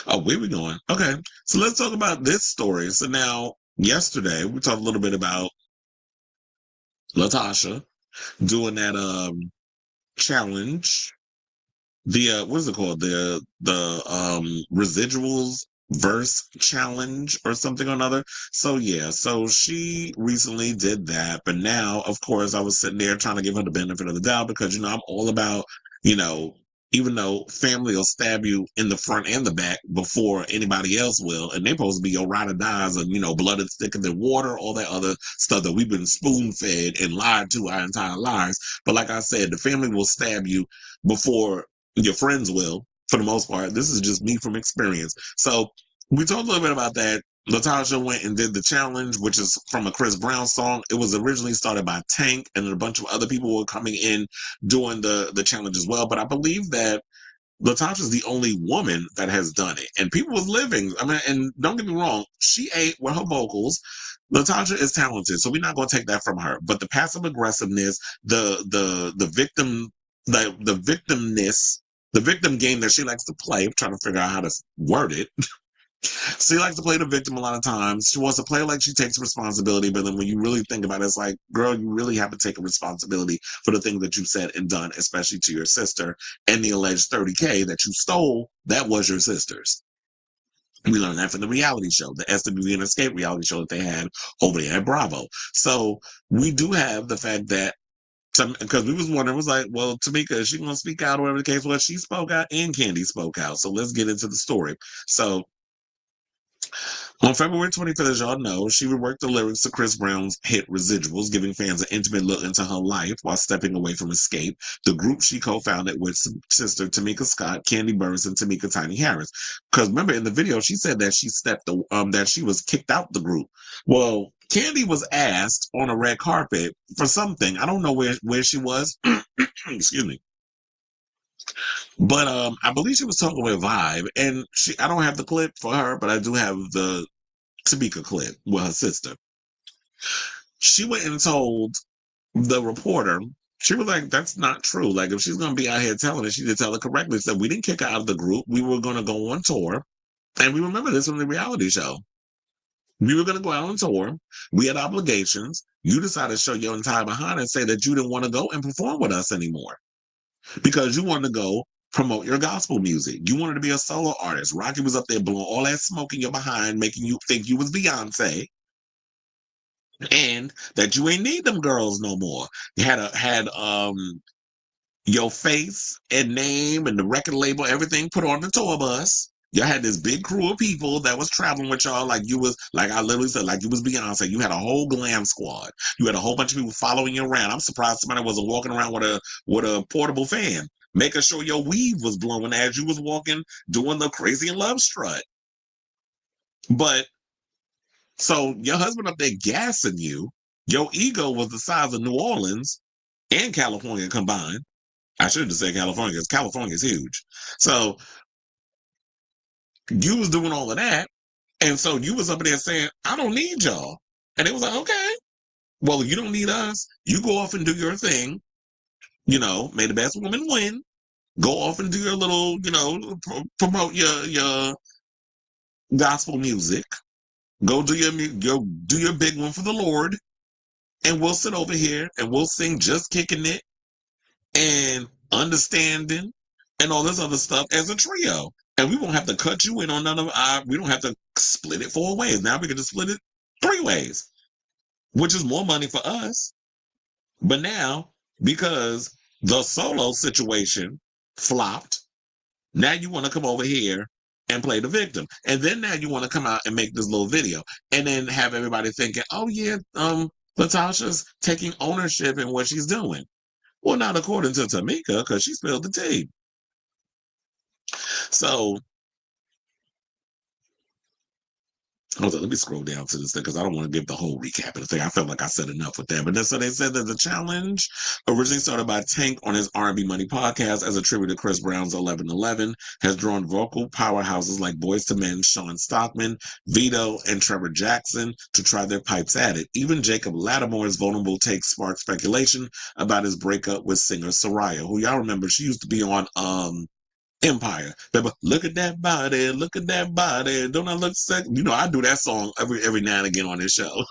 Oh, where we going? Okay. So let's talk about this story. So now, yesterday, we talked a little bit about LaTosha doing that challenge. The what is it called? The residuals verse challenge or something or another. So yeah, so she recently did that, but now of course I was sitting there trying to give her the benefit of the doubt because I'm all about, you know, even though family will stab you in the front and the back before anybody else will, and they're supposed to be your ride or dies and blood is thicker than water, all that other stuff that we've been spoon fed and lied to our entire lives. But like I said, the family will stab you before your friends will, for the most part. This is just me from experience. So we talked a little bit about that. LaTocha went and did the challenge, which is from a Chris Brown song. It was originally started by Tank, and then a bunch of other people were coming in doing the challenge as well. But I believe that LaTocha is the only woman that has done it, and people was living. I mean, and don't get me wrong, she ate with her vocals. LaTocha is talented, so we're not going to take that from her. But the passive aggressiveness, the victim, the victimness, the victim game that she likes to play, I'm trying to figure out how to word it. She likes to play the victim a lot of times. She wants to play like she takes responsibility, but then when you really think about it, it's like, girl, you really have to take a responsibility for the things that you said and done, especially to your sister. And the alleged 30K that you stole, that was your sister's. We learned that from the reality show, the SWV and Xscape reality show that they had over there at Bravo. So we do have the fact that, because we was wondering, was like, well, Tamika, is she going to speak out or whatever the case was? She spoke out and Candy spoke out. So let's get into the story. So on February 25th, as y'all know, she reworked the lyrics to Chris Brown's hit Residuals, giving fans an intimate look into her life while stepping away from Xscape, the group she co-founded with sister Tamika Scott, Candy Burris, and Tamika Tiny Harris. Because remember in the video, she said that that she was kicked out the group. Well, Candy was asked on a red carpet for something. I don't know where she was. Excuse me. But I believe she was talking with Vibe, and I don't have the clip for her, but I do have the Tamika clip with her sister. She went and told the reporter, she was like, that's not true. Like, if she's going to be out here telling it, she did tell her correctly. Said, we didn't kick her out of the group. We were going to go on tour. And we remember this from the reality show. We were going to go out on tour. We had obligations. You decided to show your entire behind and say that you didn't want to go and perform with us anymore because you wanted to go promote your gospel music. You wanted to be a solo artist. Rocky was up there blowing all that smoke in your behind, making you think you was Beyonce. And that you ain't need them girls no more. You had your face and name and the record label, everything put on the tour bus. Y'all had this big crew of people that was traveling with y'all like you was, like I literally said, like you was Beyonce. You had a whole glam squad. You had a whole bunch of people following you around. I'm surprised somebody wasn't walking around with a portable fan, making sure your weave was blowing as you was walking, doing the crazy in love strut. But so your husband up there gassing you, your ego was the size of New Orleans and California combined. I should have said California because California is huge. So you was doing all of that. And so you was up there saying, I don't need y'all. And it was like, okay, well, you don't need us. You go off and do your thing. May the best woman win. Go off and do your little, promote your gospel music. Go do your big one for the Lord. And we'll sit over here and we'll sing Just Kicking It and Understanding and all this other stuff as a trio. And we won't have to cut you in on we don't have to split it 4 ways. Now we can just split it 3 ways, which is more money for us. But now, because the solo situation flopped, now you want to come over here and play the victim. And then now you want to come out and make this little video and then have everybody thinking, oh yeah, LaTocha's taking ownership in what she's doing. Well, not according to Tamika, because she spilled the tea. So, hold on, let me scroll down to this thing because I don't want to give the whole recap of the thing. I felt like I said enough with that. But then, so they said that the challenge originally started by Tank on his R&B Money podcast as a tribute to Chris Brown's 11:11, has drawn vocal powerhouses like Boyz II Men, Sean Stockman, Vito, and Trevor Jackson to try their pipes at it. Even Jacob Lattimore's vulnerable take sparked speculation about his breakup with singer Soraya, who y'all remember, she used to be on Empire. Look at that body, look at that body. Don't I look sexy? You know, I do that song every now and again on this show.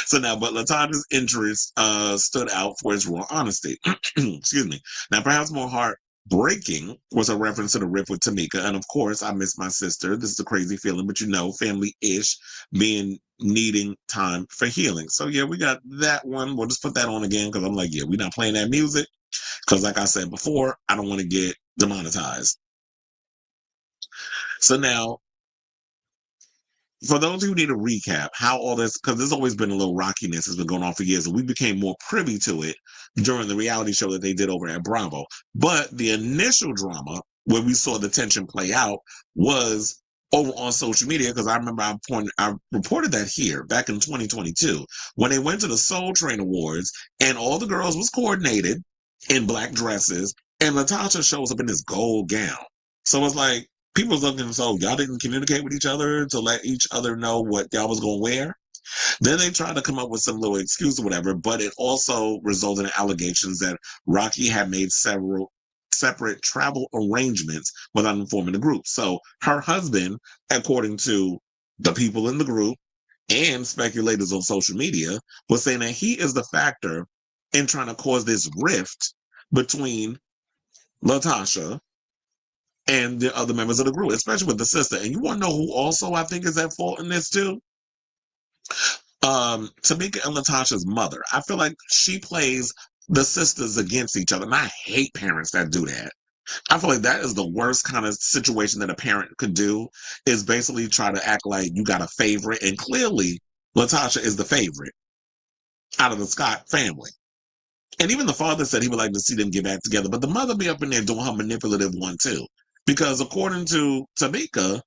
So now, but LaTocha's interest stood out for its raw honesty. Excuse me. Now, perhaps more heartbreaking was a reference to the riff with Tamika. And of course, I miss my sister. This is a crazy feeling, but you know, family-ish needing time for healing. So yeah, we got that one. We'll just put that on again because I'm like, yeah, we're not playing that music. Because like I said before, I don't want to get demonetized. So now, for those who need a recap, how all this, because there's always been a little rockiness has been going on for years, and we became more privy to it during the reality show that they did over at Bravo. But the initial drama, where we saw the tension play out, was over on social media, because I remember I reported that here back in 2022, when they went to the Soul Train Awards, and all the girls was coordinated in black dresses, and LaTocha shows up in this gold gown. So it's like, people was looking, so y'all didn't communicate with each other to let each other know what y'all was going to wear. Then they tried to come up with some little excuse or whatever, but it also resulted in allegations that Rocky had made several separate travel arrangements without informing the group. So her husband, according to the people in the group and speculators on social media, was saying that he is the factor in trying to cause this rift between LaTocha and the other members of the group, especially with the sister. And you want to know who also I think is at fault in this too? Tamika and LaTocha's mother. I feel like she plays the sisters against each other. And I hate parents that do that. I feel like that is the worst kind of situation that a parent could do, is basically try to act like you got a favorite. And clearly, LaTocha is the favorite out of the Scott family. And even the father said he would like to see them get back together. But the mother be up in there doing her manipulative one too. Because according to Tamika,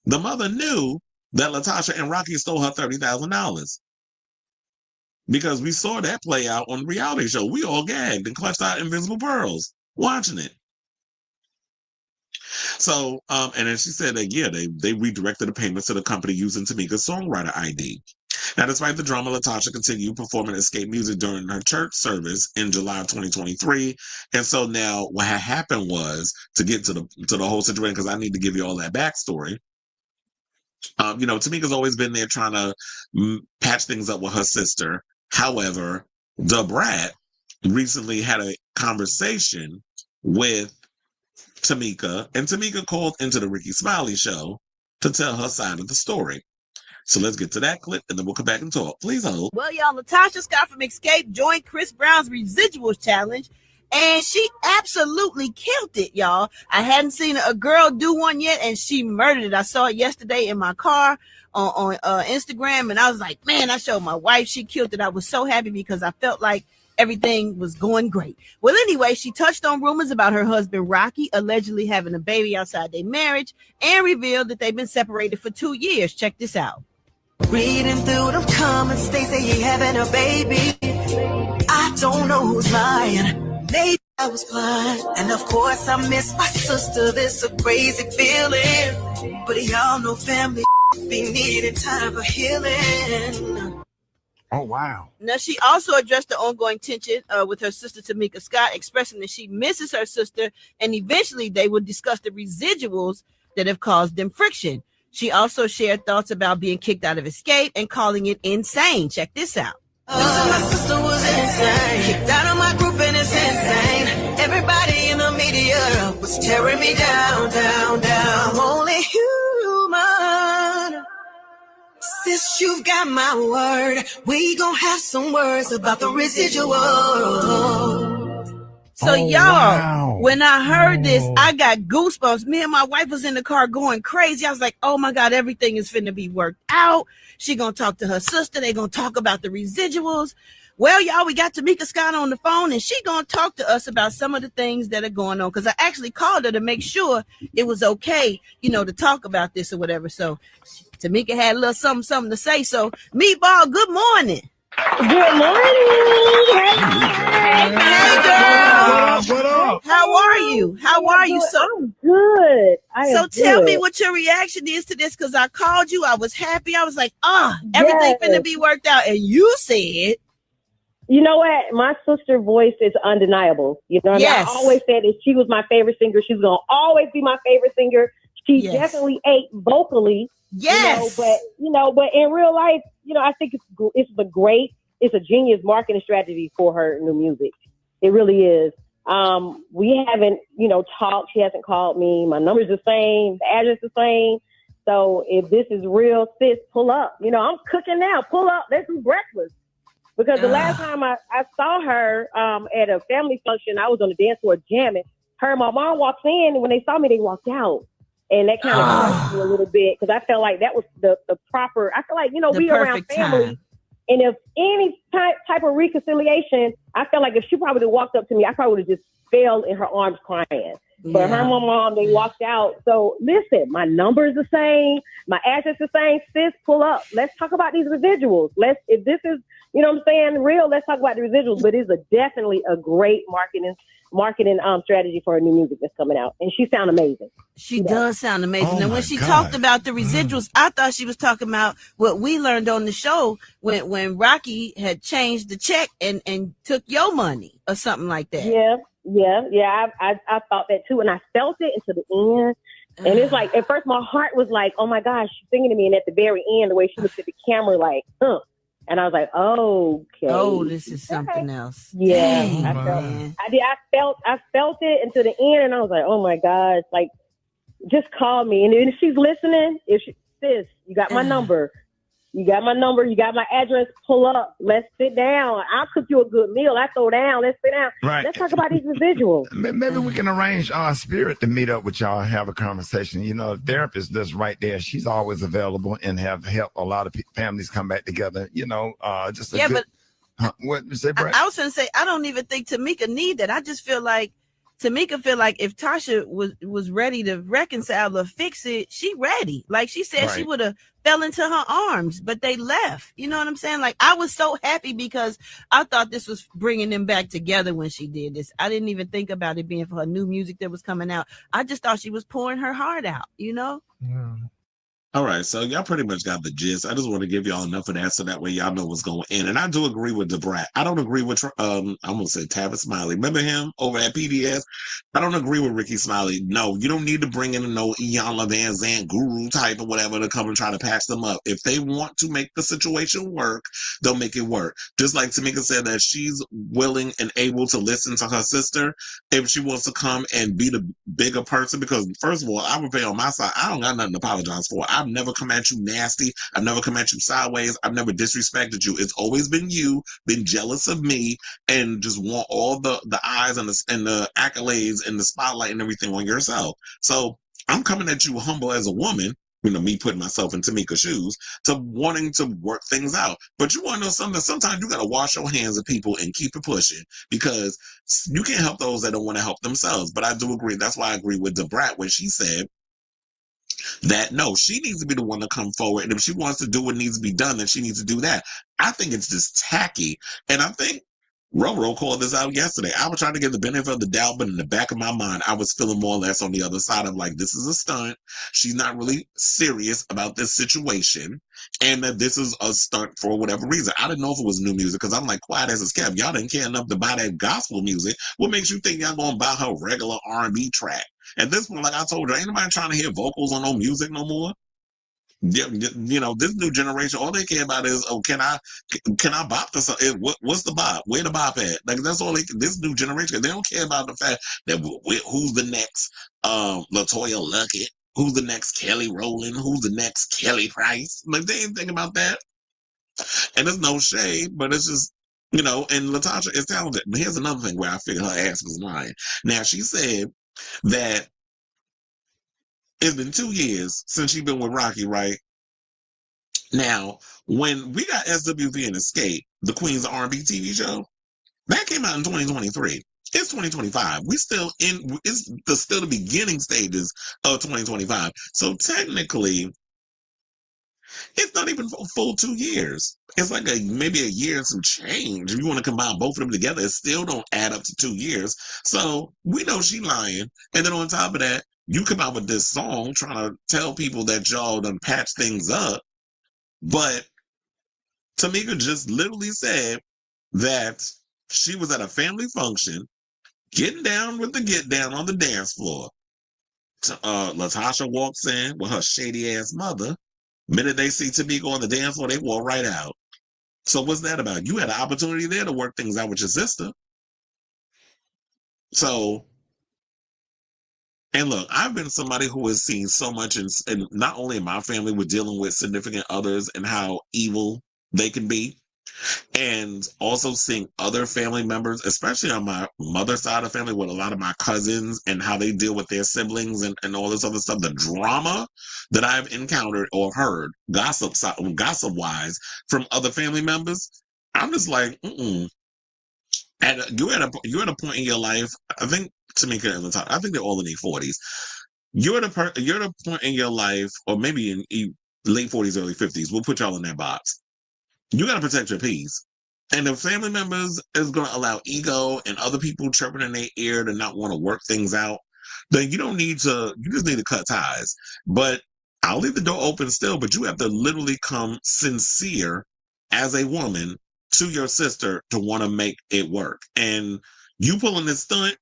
the mother knew that LaTocha and Rocky stole her $30,000. Because we saw that play out on the reality show. We all gagged and clutched our invisible pearls watching it. So, and then she said that, yeah, they redirected the payments to the company using Tamika's songwriter ID. Now, despite the drama, LaTocha continued performing Xscape music during her church service in July of 2023. And so now what had happened was, to get to the whole situation, because I need to give you all that backstory. You know, Tamika's always been there trying to patch things up with her sister. However, Da Brat recently had a conversation with Tamika, and Tamika called into the Ricky Smiley show to tell her side of the story. So let's get to that clip, and then we'll come back and talk. Please hold. Well, y'all, LaTocha Scott from Xscape joined Chris Brown's Residuals challenge, and she absolutely killed it, y'all. I hadn't seen a girl do one yet, and she murdered it. I saw it yesterday in my car on Instagram, and I was like, man, I showed my wife. She killed it. I was so happy because I felt like everything was going great. Well, anyway, she touched on rumors about her husband, Rocky, allegedly having a baby outside their marriage, and revealed that they've been separated for 2 years. Check this out. Reading through them comments, they say he having a baby. I don't know who's lying. Maybe I was blind. And of course I miss my sister. This a crazy feeling. But y'all know family be needing time for healing. Oh, wow. Now, she also addressed the ongoing tension with her sister, Tamika Scott, expressing that she misses her sister, and eventually they would discuss the residuals that have caused them friction. She also shared thoughts about being kicked out of Xscape and calling it insane. Check this out. My sister was insane. Kicked out of my group and it's insane. Everybody in the media was tearing me down, down, down. I'm only human. Sis, you've got my word. We gon' have some words about the residual. So y'all, when I heard this, I got goosebumps. Me and my wife was in the car going crazy. I was like, oh my God, everything is finna be worked out. She gonna talk to her sister. They gonna talk about the residuals. Well, y'all, we got Tamika Scott on the phone, and she gonna talk to us about some of the things that are going on. Because I actually called her to make sure it was okay, you know, to talk about this or whatever. So Tamika had a little something to say. So Meatball, good morning. Good morning. Hey, girl. What up? How are you? How are you? So I'm good. So tell me what your reaction is to this, because I called you. I was happy. I was like, everything finna be worked out. And you said You know what? My sister's voice is undeniable. You know what I mean? I always said that she was my favorite singer. She's going to always be my favorite singer. She definitely ate vocally. Yes. But in real life, I think it's a genius marketing strategy for her new music. It really is. We haven't, talked. She hasn't called me. My number's the same. The address the same. So if this is real, sis, pull up. I'm cooking now. Pull up. Let's do breakfast. Because the last time I saw her at a family function, I was on the dance floor jamming. Her and my mom walked in, and when they saw me, they walked out. And that kind of crushed me a little bit because I felt like that was the proper. I feel like, we around family. Time. And if any type of reconciliation, I felt like if she probably walked up to me, I probably would have just fell in her arms crying. But her and my mom, they walked out. So listen, my number is the same. My address is the same. Sis, pull up. Let's talk about these residuals. If this is, real, let's talk about the residuals. But it's definitely a great marketing strategy for her new music that's coming out. And she sounds amazing. She does sound amazing. And when she talked about the residuals, I thought she was talking about what we learned on the show when Rocky had changed the check and took your money or something like that. Yeah. I thought that too. And I felt it until the end. And it's like, at first my heart was like, oh my gosh, she's singing to me. And at the very end, the way she looked at the camera, like, And I was like, okay. Oh, this is something else. Yeah. Dang, I felt it until the end. And I was like, oh my gosh, like, just call me. And if she's listening, sis, you got my number. You got my number. You got my address. Pull up. Let's sit down. I'll cook you a good meal. I throw down. Let's sit down. Right. Let's talk about these residuals. Maybe we can arrange Spirit to meet up with y'all and have a conversation. The therapist that's right there. She's always available and have helped a lot of families come back together. Just a good, what you say, Brett? I was going to say, I don't even think Tamika need that. I just feel like Tamika feel like if Tasha was ready to reconcile or fix it, she ready. Like she said, she would have fell into her arms, but they left. You know what I'm saying? Like I was so happy because I thought this was bringing them back together when she did this. I didn't even think about it being for her new music that was coming out. I just thought she was pouring her heart out, Yeah. All right, so y'all pretty much got the gist. I just want to give y'all enough of that so that way y'all know what's going in. And I do agree with DeBrat. I don't agree with I'm gonna say Tavis Smiley. Remember him over at PBS? I don't agree with Ricky Smiley. No, you don't need to bring in no Iyanla Van Zandt guru type or whatever to come and try to patch them up. If they want to make the situation work, they'll make it work. Just like Tamika said that she's willing and able to listen to her sister if she wants to come and be the bigger person. Because first of all, I would pay on my side. I don't got nothing to apologize for. I've never come at you nasty. I've never come at you sideways. I've never disrespected you. It's always been you, been jealous of me, and just want all the eyes and the accolades and the spotlight and everything on yourself. So I'm coming at you humble as a woman, me putting myself in Tamika's shoes, to wanting to work things out. But you want to know something? Sometimes you got to wash your hands of people and keep it pushing because you can't help those that don't want to help themselves. But I do agree. That's why I agree with DeBrat when she said that no, she needs to be the one to come forward. And if she wants to do what needs to be done, then she needs to do that. I think it's just tacky. And I think Roro called this out yesterday. I was trying to get the benefit of the doubt, but in the back of my mind, I was feeling more or less on the other side of like, this is a stunt. She's not really serious about this situation. And that this is a stunt for whatever reason. I didn't know if it was new music because I'm like, quiet as it's kept. Y'all didn't care enough to buy that gospel music. What makes you think y'all going to buy her regular R&B track? At this point, like I told you, ain't nobody trying to hear vocals on no music no more. This new generation, all they care about is, can I bop to something? What's the bop? Where the bop at? Like that's all this new generation. They don't care about the fact that who's the next LaToya Luckett, who's the next Kelly Rowland, who's the next Kelly Price. Like they ain't thinking about that. And there's no shade, but it's just and LaTocha is talented. But here's another thing where I figured her ass was lying. Now she said that it's been 2 years since she's been with Rocky, right? Now, when we got SWV and Xscape, the Queen's R&B TV show, that came out in 2023. It's 2025. It's still the beginning stages of 2025. So technically, it's not even a full 2 years. It's like maybe a year and some change. If you want to combine both of them together, it still don't add up to 2 years. So we know she lying. And then on top of that, you come out with this song trying to tell people that y'all done patch things up. But Tamika just literally said that she was at a family function, getting down with the get down on the dance floor. LaTocha walks in with her shady ass mother. Minute they see Tamika on the dance floor, they walk right out. So what's that about? You had an opportunity there to work things out with your sister. So, and look, I've been somebody who has seen so much, and not only in my family, with dealing with significant others and how evil they can be, and also seeing other family members, especially on my mother's side of the family, with a lot of my cousins and how they deal with their siblings and all this other stuff. The drama that I've encountered or heard gossip wise from other family members, I'm just like, mm-mm. And you're at a point in your life. I think Tamika and LaTocha, I think they're all in their 40s. You're at a point in your life, or maybe in late 40s, early 50s. We'll put y'all in that box. You got to protect your peace. And if family members is going to allow ego and other people chirping in their ear to not want to work things out, then you just need to cut ties. But I'll leave the door open still, but you have to literally come sincere as a woman to your sister to want to make it work. And you pulling this stunt,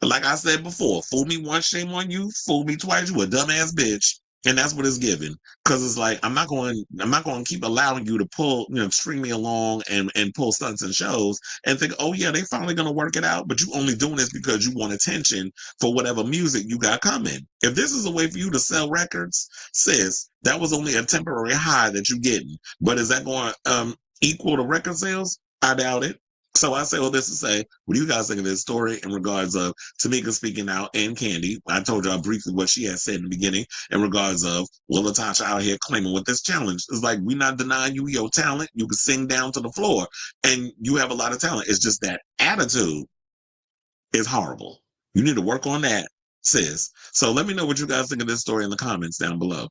like I said before, fool me once, shame on you. Fool me twice, you a dumbass bitch. And that's what it's given. Because it's like, I'm not going to keep allowing you to pull, string me along and pull stunts and shows and think, oh yeah, they finally going to work it out. But you only doing this because you want attention for whatever music you got coming. If this is a way for you to sell records, sis, that was only a temporary high that you're getting. But is that going to equal to record sales? I doubt it. So I say all this to say, what do you guys think of this story in regards of Tamika speaking out and Candy? I told y'all briefly what she had said in the beginning in regards of, well, LaTocha out here claiming with this challenge. It's like, we're not denying you your talent. You can sing down to the floor and you have a lot of talent. It's just that attitude is horrible. You need to work on that, sis. So let me know what you guys think of this story in the comments down below.